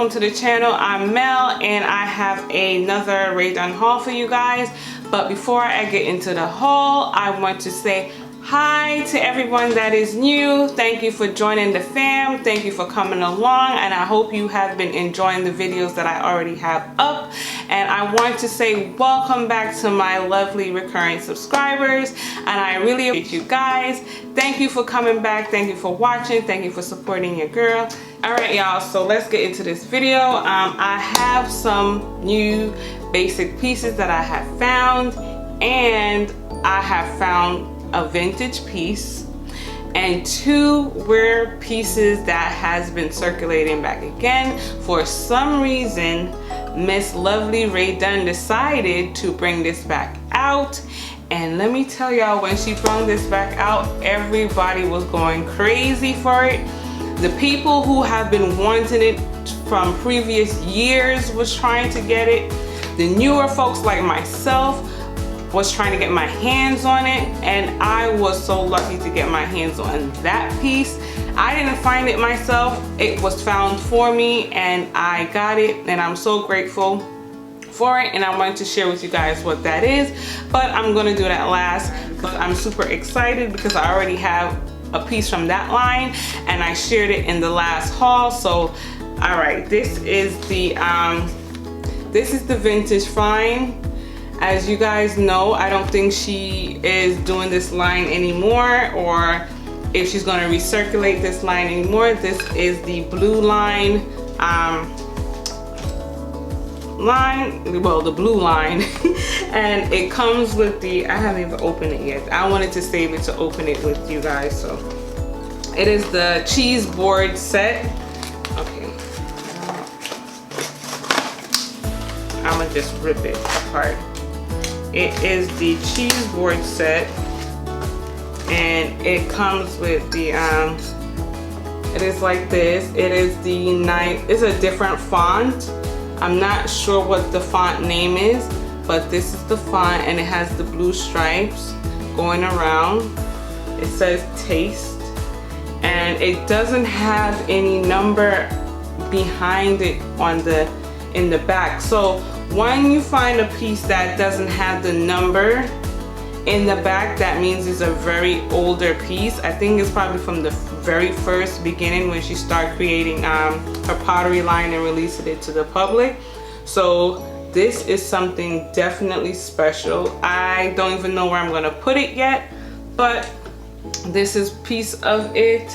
welcome to the channel. I'm Mel and I have another Rae Dunn haul for you guys. But before I get into the haul, I want to say hi to everyone that is new. Thank you for joining the fam. Thank you for coming along, and I hope you have been enjoying the videos that I already have up. And I want to say welcome back to my lovely recurring subscribers, and I really appreciate you guys. Thank you for coming back. Thank you for watching. Thank you for supporting your girl. Alright y'all, so let's get into this video. I have some new basic pieces that I have found, and I have found a vintage piece and two rare pieces that has been circulating back again. For some reason, Miss Lovely Rae Dunn decided to bring this back out, and let me tell y'all, when she brought this back out, everybody was going crazy for it. The people who have been wanting it from previous years was trying to get it. The newer folks like myself was trying to get my hands on it, and I was so lucky to get my hands on that piece. I didn't find it myself, it was found for me and I got it, and I'm so grateful for it, and I wanted to share with you guys what that is, but I'm gonna do that last because I'm super excited because I already have a piece from that line and I shared it in the last haul. So all right, this is the vintage find. As you guys know, I don't think she is doing this line anymore, or if she's going to recirculate this line anymore. This is the blue line, the blue line, and it comes with the, I haven't even opened it yet. I wanted to save it to open it with you guys. So it is the cheese board set. Okay, I'm gonna just rip it apart. It is the cheese board set, and it comes with the it is like this. It is the knife. It's a different font. I'm not sure what the font name is, but this is the font, and it has the blue stripes going around. It says taste, and it doesn't have any number behind it on the in the back. So when you find a piece that doesn't have the number in the back, that means it's a very older piece. I think it's probably from the very first beginning when she started creating her pottery line and releasing it to the public. So this is something definitely special. I don't even know where I'm gonna put it yet, but this is a piece of it,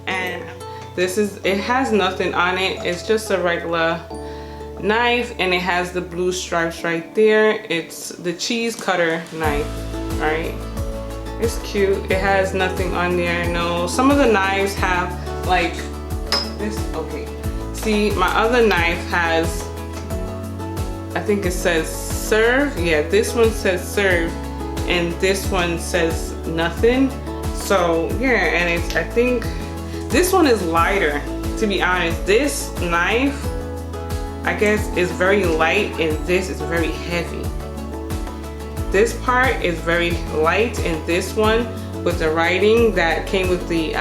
and this is, it has nothing on it. It's just a regular knife, and it has the blue stripes right there. It's the cheese cutter knife, right? It's cute. It has nothing on there. No, some of the knives have like this. Okay, see, my other knife has, I think it says serve. Yeah, this one says serve, and this one says nothing. So yeah, and it's, I think this one is lighter, to be honest. This knife, I guess, is very light, and this is very heavy. This part is very light, and this one with the writing that came with the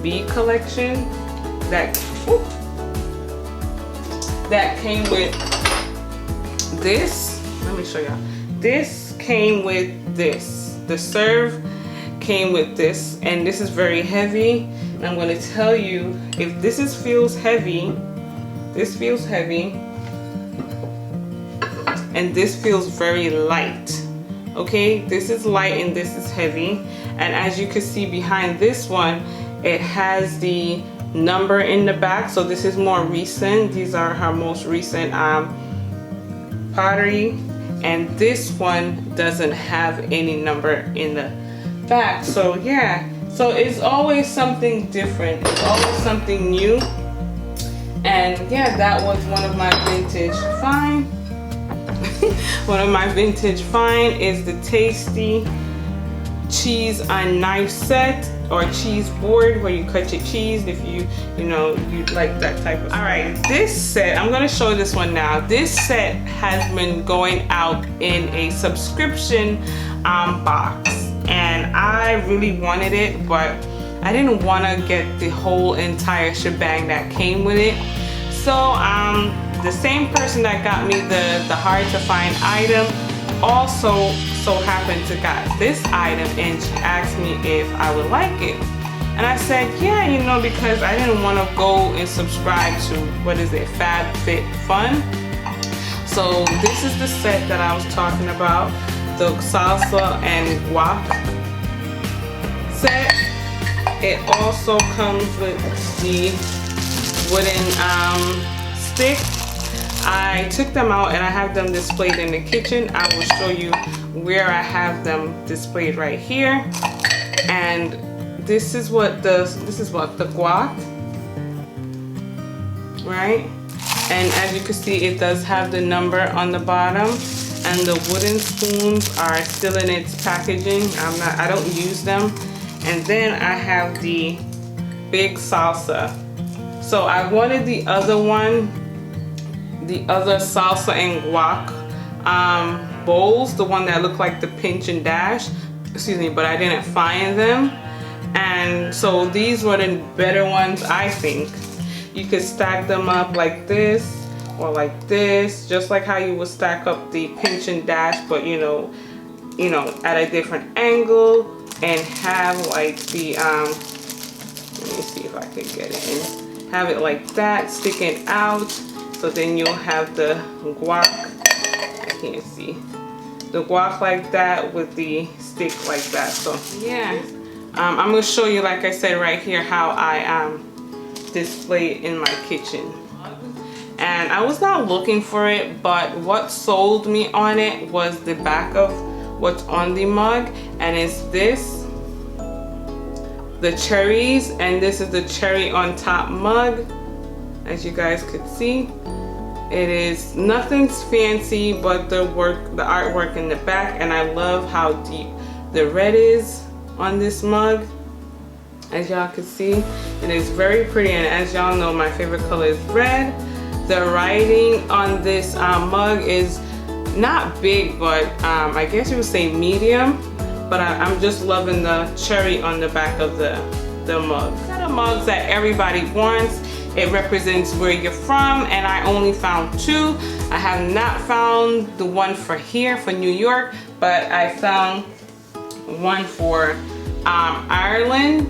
B collection, that came with this. Let me show y'all. This came with this. The serve came with this, and this is very heavy. And I'm going to tell you, if this feels heavy, this feels heavy, and this feels very light. Okay, this is light and this is heavy. And as you can see behind this one, it has the number in the back. So this is more recent. These are her most recent pottery, and this one doesn't have any number in the back. So yeah, so it's always something different. It's always something new. And yeah, that was one of my vintage find. One of my vintage find is the tasty cheese on knife set, or cheese board, where you cut your cheese if you like that type of. All right, this set, I'm gonna show this one now. This set has been going out in a subscription box, and I really wanted it, but I didn't want to get the whole entire shebang that came with it. So the same person that got me the hard to find item also so happened to got this item, and she asked me if I would like it. And I said, yeah, you know, because I didn't want to go and subscribe to, what is it, FabFitFun. So this is the set that I was talking about, the salsa and guac set. It also comes with the wooden stick. I took them out and I have them displayed in the kitchen. I will show you where I have them displayed right here. And this is what the guac, right? And as you can see, it does have the number on the bottom, and the wooden spoons are still in its packaging. I don't use them. And then I have the big salsa. So I wanted the other one, the other salsa and guac bowls, the one that looked like the pinch and dash, excuse me, but I didn't find them. And so these were the better ones, I think. You could stack them up like this or like this, just like how you would stack up the pinch and dash, but you know, at a different angle, and have like the let me see if I can get it in. Have it like that, sticking out. So then you'll have the guac, I can't see, the guac like that with the stick like that. So yeah, I'm going to show you, like I said right here, how I display it in my kitchen. And I was not looking for it, but what sold me on it was the back of what's on the mug, and it's this, the cherries, and this is the cherry on top mug. As you guys could see, it is nothing's fancy, but the artwork in the back, and I love how deep the red is on this mug. As y'all can see, it is very pretty, and as y'all know, my favorite color is red. The writing on this mug is not big, but I guess you would say medium, but I'm just loving the cherry on the back of the mug. Set of mugs that everybody wants. It represents where you're from, and I only found 2. I have not found the one for here, for New York, but I found one for Ireland.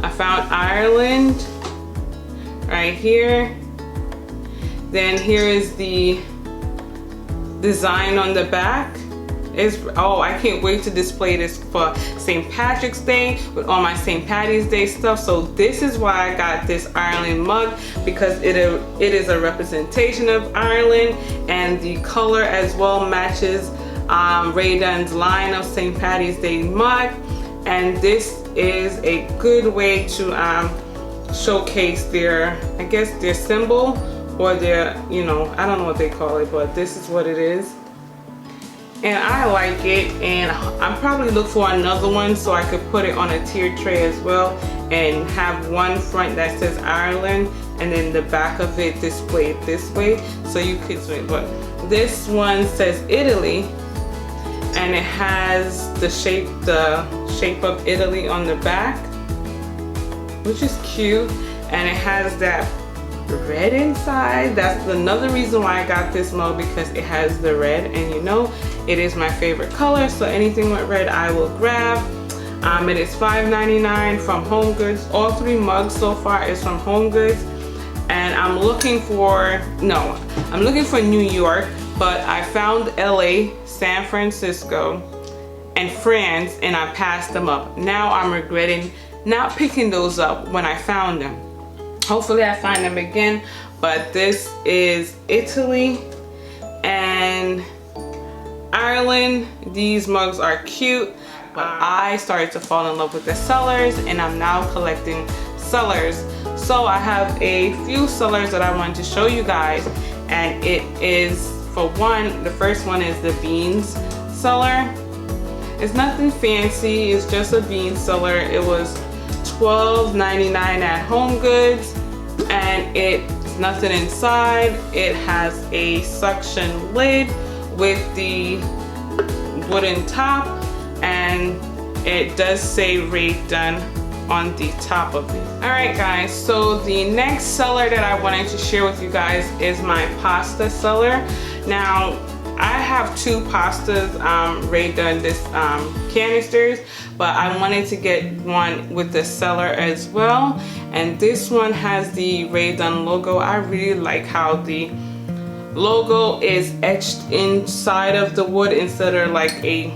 I found Ireland right here. Then here is the design on the back. Oh, I can't wait to display this for St. Patrick's Day with all my St. Patty's Day stuff. So this is why I got this Ireland mug, because it is a representation of Ireland, and the color as well matches Rae Dunn's line of St. Patty's Day mug. And this is a good way to showcase their, I guess, their symbol, or their, you know, I don't know what they call it, but this is what it is. And I like it, and I'm probably look for another one so I could put it on a tiered tray as well, and have one front that says Ireland and then the back of it displayed this way, so you could swing. But this one says Italy, and it has the shape of Italy on the back, which is cute, and it has that red inside. That's another reason why I got this mug, because it has the red, and you know it is my favorite color, so anything with red I will grab. It is $5.99 from Home Goods. All 3 mugs so far is from Home Goods, and I'm looking for New York, but I found LA, San Francisco, and France, and I passed them up. Now I'm regretting not picking those up when I found them. Hopefully I find them again, but this is Italy and Ireland. These mugs are cute, but I started to fall in love with the cellars, and I'm now collecting cellars. So I have a few cellars that I wanted to show you guys, and it is, for one, the first one is the beans cellar. It's nothing fancy, it's just a bean cellar. It was $12.99 at Home Goods, and it's nothing inside. It has a suction lid with the wooden top, and it does say Rae Dunn on the top of it. All right guys, so the next cellar that I wanted to share with you guys is my pasta cellar. Now I have two pastas, Rae Dunn canisters, but I wanted to get one with the cellar as well. And this one has the Rae Dunn logo. I really like how the logo is etched inside of the wood instead of like a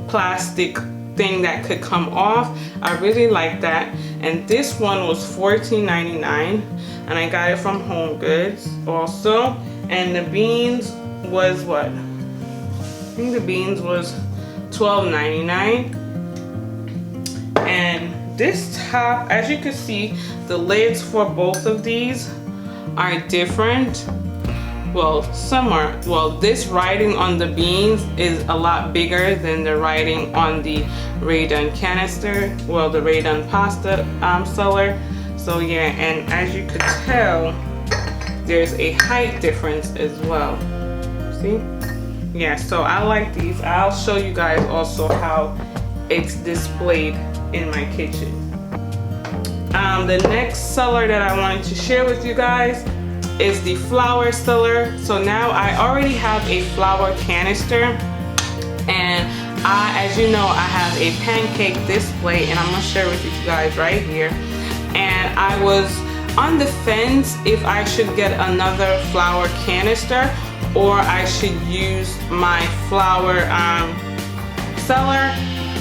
plastic thing that could come off. I really like that. And this one was $14.99 and I got it from Home Goods also. And the beans was what? I think the beans was $12.99. And this top, as you can see, the lids for both of these are different. Well, some are. Well, this writing on the beans is a lot bigger than the writing on the Rae Dunn canister. Well, the Rae Dunn pasta cellar. So yeah, and as you could tell, there's a height difference as well. See? Yeah, so I like these. I'll show you guys also how it's displayed in my kitchen. The next cellar that I wanted to share with you guys is the flour cellar. So now I already have a flour canister, and as you know, I have a pancake display, and I'm gonna share with you guys right here. And I was on the fence if I should get another flour canister or I should use my flour cellar,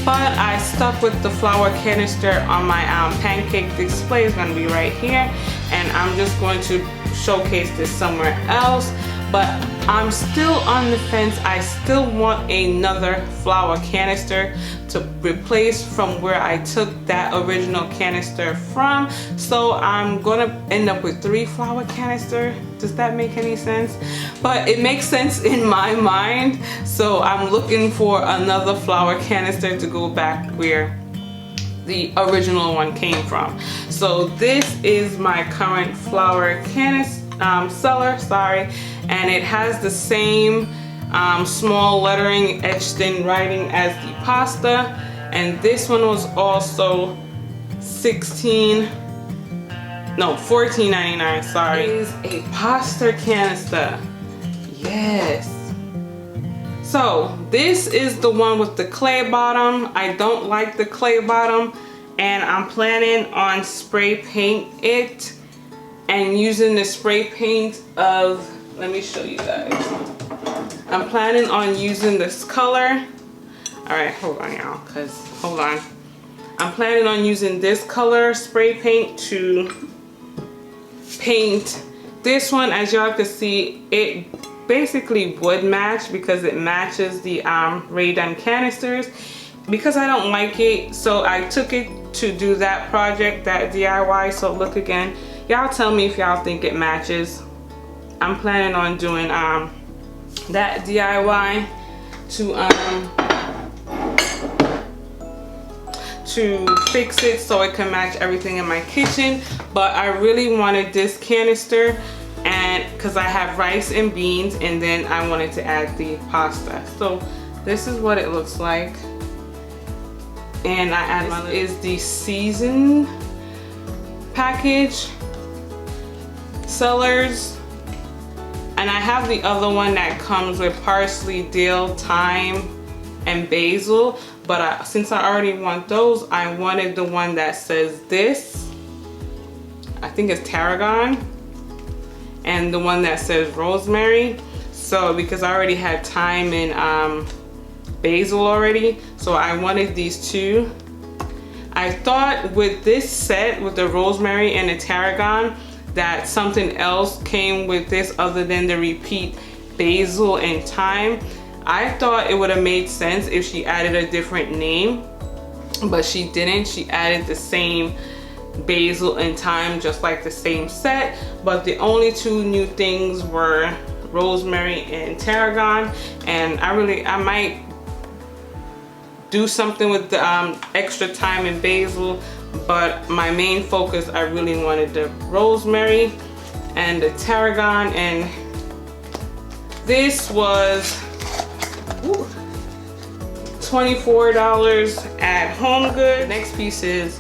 but I stuck with the flour canister on my pancake display. Is gonna be right here, and I'm just going to showcase this somewhere else. But I'm still on the fence. I still want another flour canister to replace from where I took that original canister from. So I'm gonna end up with 3 flour canisters. Does that make any sense? But it makes sense in my mind. So I'm looking for another flour canister to go back where the original one came from. So this is my current flour canister cellar, and it has the same small lettering etched in writing as the pasta. And this one was also $14.99, sorry. It is a pasta canister. Yes. So this is the one with the clay bottom. I don't like the clay bottom, and I'm planning on spray paint it and using the spray paint of, let me show you guys. I'm planning on using this color. All right, hold on y'all, hold on. I'm planning on using this color spray paint to paint this one. As y'all can see, it basically would match because it matches the Rae Dunn canisters. Because I don't like it, so I took it to do that project, that DIY. So look again. Y'all tell me if y'all think it matches. I'm planning on doing that DIY to fix it so it can match everything in my kitchen. But I really wanted this canister, and because I have rice and beans, and then I wanted to add the pasta. So this is what it looks like. And I add my, is the season package cellars, and I have the other one that comes with parsley, dill, thyme, and basil. But since I already want those, I wanted the one that says this. I think it's tarragon, and the one that says rosemary. So because I already had thyme and basil already, so I wanted these two. I thought with this set, with the rosemary and the tarragon, that something else came with this other than the repeat basil and thyme. I thought it would have made sense if she added a different name, but she didn't. She added the same basil and thyme, just like the same set, but the only 2 new things were rosemary and tarragon. And I might do something with the extra thyme and basil, but my main focus, I really wanted the rosemary and the tarragon. And this was $24 at Home Goods. Next piece is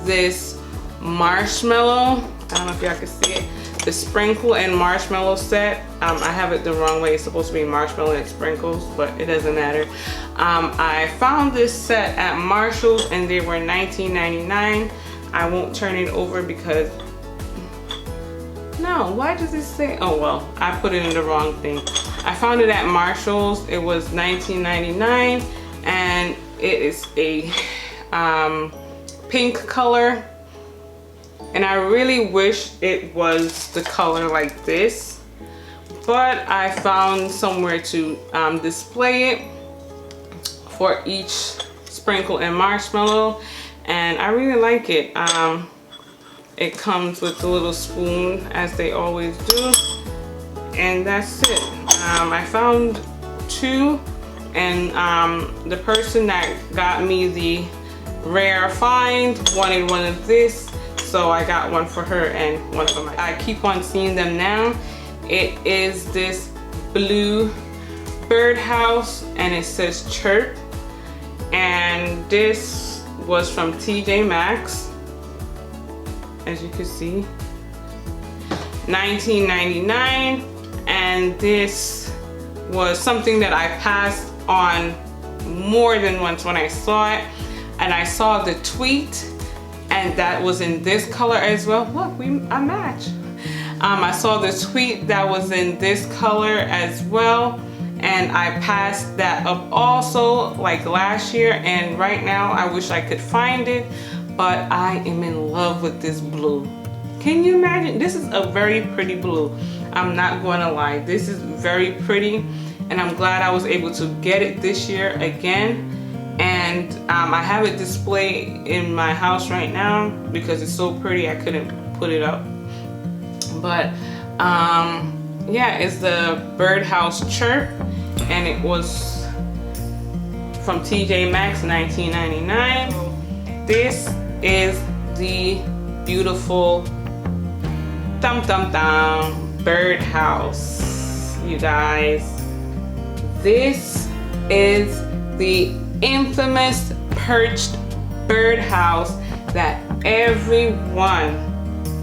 this marshmallow. I don't know if y'all can see it. The sprinkle and marshmallow set. I have it the wrong way. It's supposed to be marshmallow and sprinkles, but it doesn't matter. I found this set at Marshall's and they were $19.99. I won't turn it over because, no, why does it say, oh well, I put it in the wrong thing. I found it at Marshall's. It was $19.99 and it is a pink color. And I really wish it was the color like this, but I found somewhere to display it for each sprinkle and marshmallow, and I really like it. It comes with a little spoon, as they always do, and that's it. I found two, and the person that got me the rare find wanted one of this. So I got one for her and one for my, I keep on seeing them now. It is this blue birdhouse and it says chirp. And this was from TJ Maxx, as you can see, $19.99. And this was something that I passed on more than once when I saw it. And I saw the tweet, and that was in this color as well. Look, I match. I saw the tweet that was in this color as well, and I passed that up also like last year, and right now I wish I could find it, but I am in love with this blue. Can you imagine? This is a very pretty blue. I'm not going to lie. This is very pretty, and I'm glad I was able to get it this year again. And I have it displayed in my house right now because it's so pretty I couldn't put it up. But yeah, it's the birdhouse chirp, and it was from TJ Maxx, $19.99. This is the beautiful birdhouse, you guys. This is the infamous perched birdhouse that everyone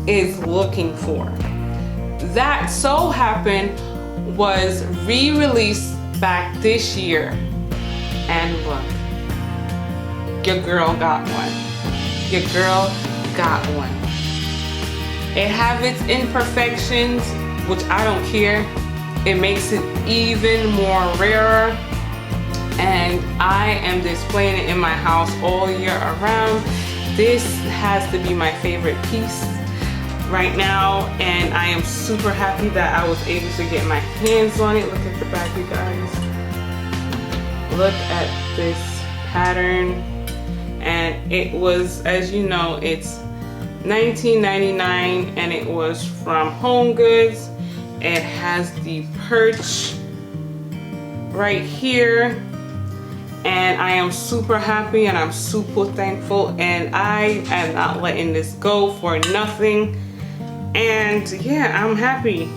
is looking for. That so happened was re-released back this year, and look, your girl got one. Your girl got one. It have its imperfections, which I don't care. It makes it even more rarer. And I am displaying it in my house all year around. This has to be my favorite piece right now, and I am super happy that I was able to get my hands on it. Look at the back, you guys. Look at this pattern. And it was, as you know, it's $19.99 and it was from Home Goods. It has the perch right here. And I am super happy and I'm super thankful, and I am not letting this go for nothing. And yeah, I'm happy.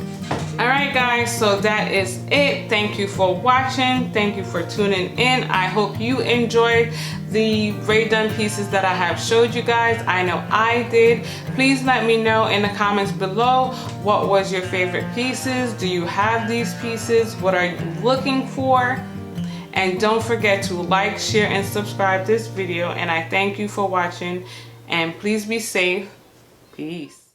Alright guys, so that is it. Thank you for watching. Thank you for tuning in. I hope you enjoyed the Rae Dunn pieces that I have showed you guys. I know I did. Please let me know in the comments below, what was your favorite pieces? Do you have these pieces? What are you looking for? And don't forget to like, share, and subscribe this video. And I thank you for watching. And please be safe. Peace.